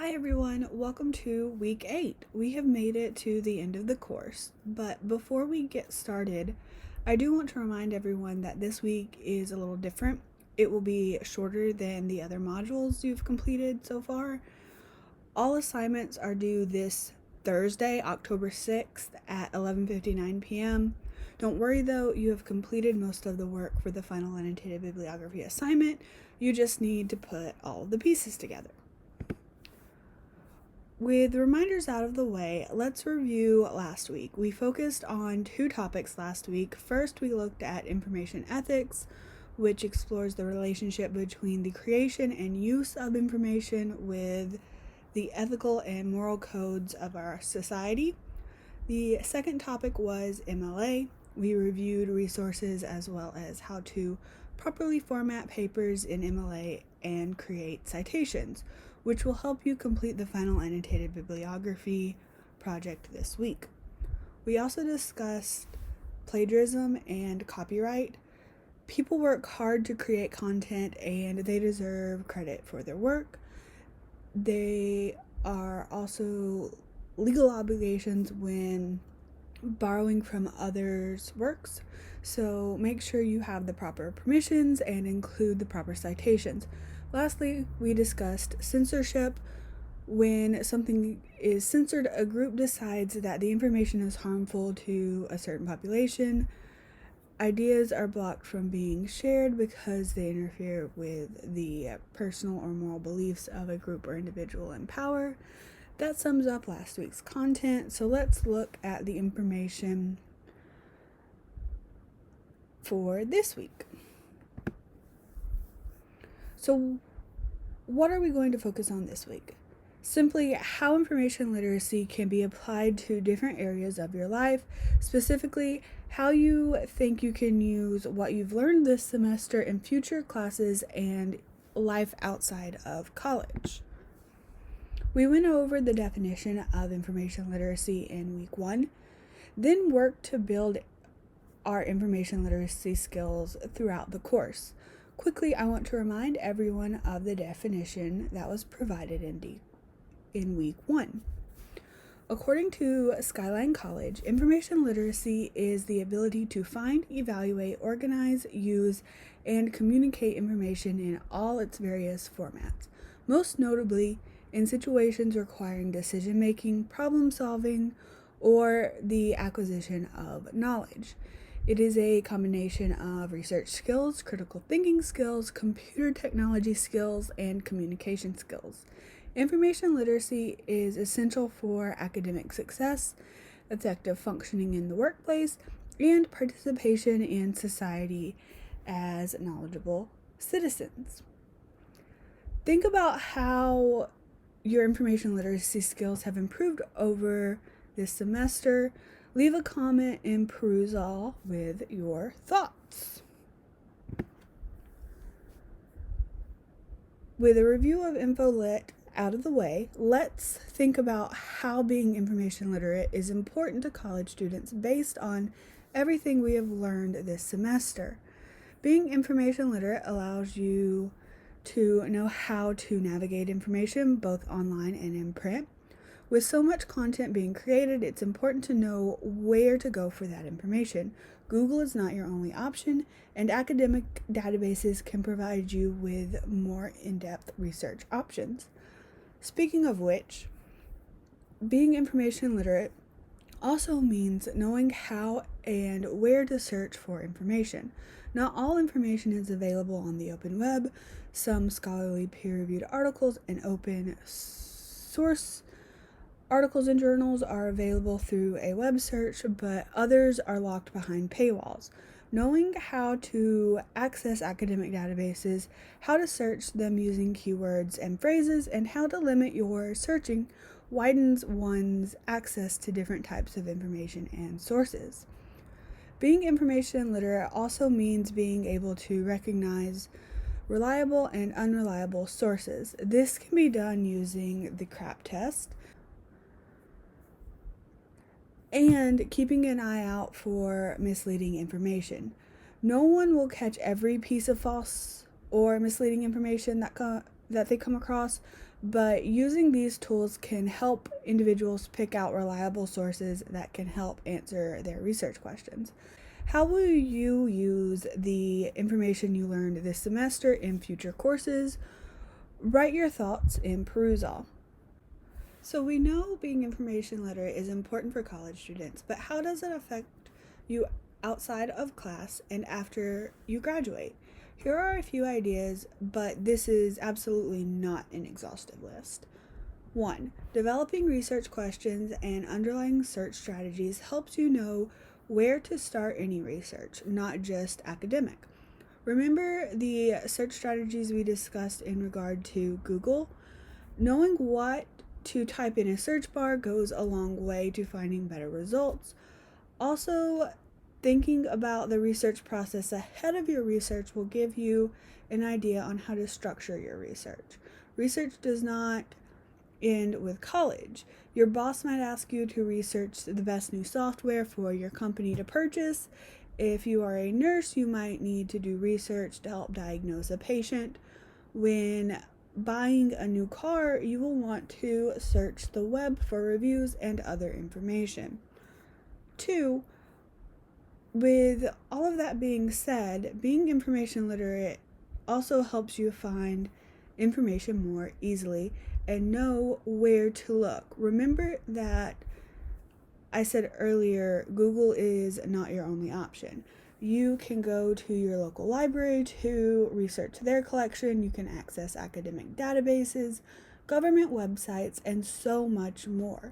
Hi everyone, welcome to week 8. We have made it to the end of the course, but before we get started, I do want to remind everyone that this week is a little different. It will be shorter than the other modules you've completed so far. All assignments are due this Thursday, October 6th at 11:59 p.m. Don't worry though, you have completed most of the work for the final annotated bibliography assignment. You just need to put all the pieces together. With reminders out of the way, let's review last week. We focused on 2 topics last week. First, we looked at information ethics, which explores the relationship between the creation and use of information with the ethical and moral codes of our society. The second topic was MLA. We reviewed resources as well as how to properly format papers in MLA and create citations, which will help you complete the final annotated bibliography project this week. We also discussed plagiarism and copyright. People work hard to create content and they deserve credit for their work. They are also legal obligations when borrowing from others' works, so make sure you have the proper permissions and include the proper citations. Lastly, we discussed censorship. When something is censored, a group decides that the information is harmful to a certain population. Ideas are blocked from being shared because they interfere with the personal or moral beliefs of a group or individual in power. That sums up last week's content, so let's look at the information for this week. So, what are we going to focus on this week? Simply how information literacy can be applied to different areas of your life, specifically how you think you can use what you've learned this semester in future classes and life outside of college. We went over the definition of information literacy in week 1, then worked to build our information literacy skills throughout the course. Quickly, I want to remind everyone of the definition that was provided in week 1. According to Skyline College, information literacy is the ability to find, evaluate, organize, use, and communicate information in all its various formats, most notably in situations requiring decision-making, problem-solving, or the acquisition of knowledge. It is a combination of research skills, critical thinking skills, computer technology skills, and communication skills. Information literacy is essential for academic success, effective functioning in the workplace, and participation in society as knowledgeable citizens. Think about how your information literacy skills have improved over this semester. Leave a comment in Perusall with your thoughts. With a review of InfoLit out of the way, let's think about how being information literate is important to college students based on everything we have learned this semester. Being information literate allows you to know how to navigate information both online and in print. With so much content being created, it's important to know where to go for that information. Google is not your only option, and academic databases can provide you with more in-depth research options. Speaking of which, being information literate also means knowing how and where to search for information. Not all information is available on the open web. Some scholarly peer-reviewed articles and open source articles and journals are available through a web search, but others are locked behind paywalls. Knowing how to access academic databases, how to search them using keywords and phrases, and how to limit your searching widens one's access to different types of information and sources. Being information literate also means being able to recognize reliable and unreliable sources. This can be done using the CRAP test and keeping an eye out for misleading information. No one will catch every piece of false or misleading information that they come across, but using these tools can help individuals pick out reliable sources that can help answer their research questions. How will you use the information you learned this semester in future courses? Write your thoughts in Perusall. So we know being information literate is important for college students, but how does it affect you outside of class and after you graduate? Here are a few ideas, but this is absolutely not an exhaustive list. 1. Developing research questions and underlying search strategies helps you know where to start any research, not just academic. Remember the search strategies we discussed in regard to Google? Knowing what to type in a search bar goes a long way to finding better results. Also, thinking about the research process ahead of your research will give you an idea on how to structure your research. Research does not end with college. Your boss might ask you to research the best new software for your company to purchase. If you are a nurse, you might need to do research to help diagnose a patient. When buying a new car, you will want to search the web for reviews and other information. 2. With all of that being said, being information literate also helps you find information more easily and know where to look. Remember that I said earlier, Google is not your only option. You can go to your local library to research their collection. You can access academic databases, government websites, and so much more.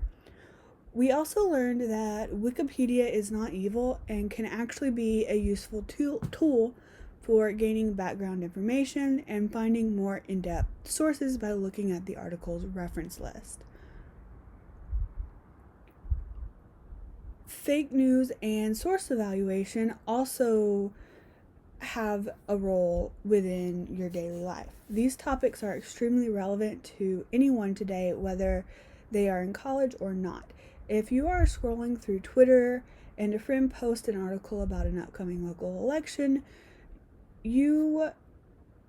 We also learned that Wikipedia is not evil and can actually be a useful tool for gaining background information and finding more in-depth sources by looking at the article's reference list. Fake news and source evaluation also have a role within your daily life. These topics are extremely relevant to anyone today, whether they are in college or not. If you are scrolling through Twitter and a friend posts an article about an upcoming local election, you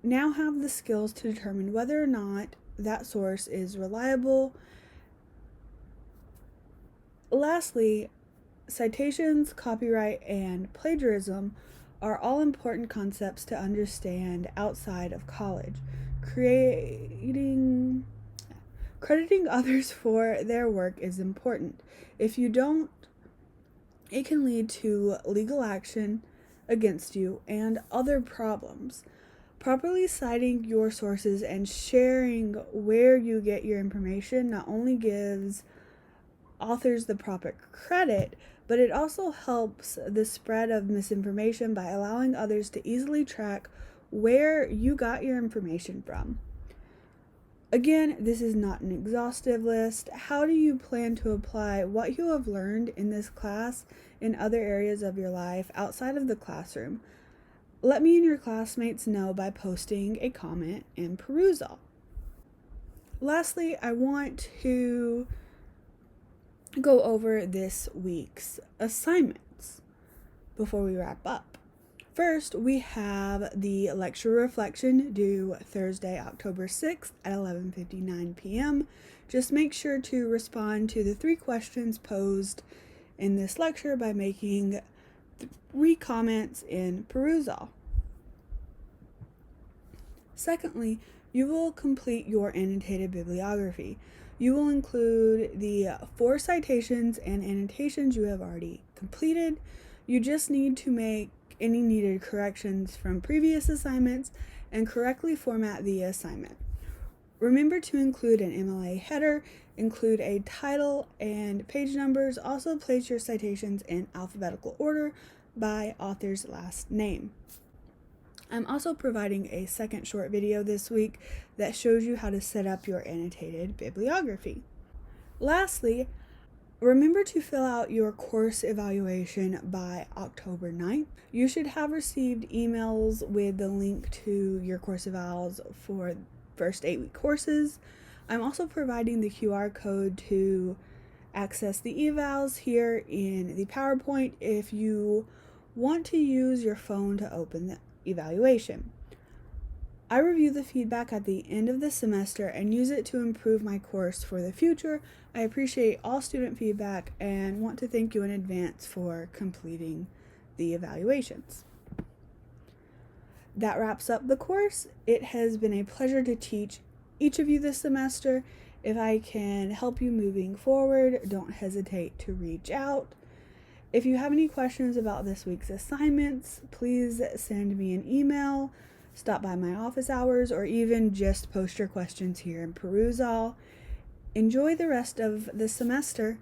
now have the skills to determine whether or not that source is reliable. Lastly, citations, copyright, and plagiarism are all important concepts to understand outside of college. Crediting others for their work is important. If you don't, it can lead to legal action against you and other problems. Properly citing your sources and sharing where you get your information not only gives authors the proper credit, but it also helps the spread of misinformation by allowing others to easily track where you got your information from. Again, this is not an exhaustive list. How do you plan to apply what you have learned in this class in other areas of your life outside of the classroom? Let me and your classmates know by posting a comment in Perusall. Lastly, I want to go over this week's assignments before we wrap up. First, we have the lecture reflection due Thursday, October 6th at 11:59 p.m. Just make sure to respond to the 3 questions posed in this lecture by making 3 comments in Perusall. Secondly, you will complete your annotated bibliography. You will include the 4 citations and annotations you have already completed. You just need to make any needed corrections from previous assignments and correctly format the assignment. Remember to include an MLA header, include a title and page numbers. Also place your citations in alphabetical order by author's last name. I'm also providing a second short video this week that shows you how to set up your annotated bibliography. Lastly, remember to fill out your course evaluation by October 9th. You should have received emails with the link to your course evals for first 8-week courses. I'm also providing the QR code to access the evals here in the PowerPoint if you want to use your phone to open the evaluation. I review the feedback at the end of the semester and use it to improve my course for the future. I appreciate all student feedback and want to thank you in advance for completing the evaluations. That wraps up the course. It has been a pleasure to teach each of you this semester. If I can help you moving forward, don't hesitate to reach out. If you have any questions about this week's assignments, please send me an email, stop by my office hours, or even just post your questions here in Perusall. Enjoy the rest of the semester.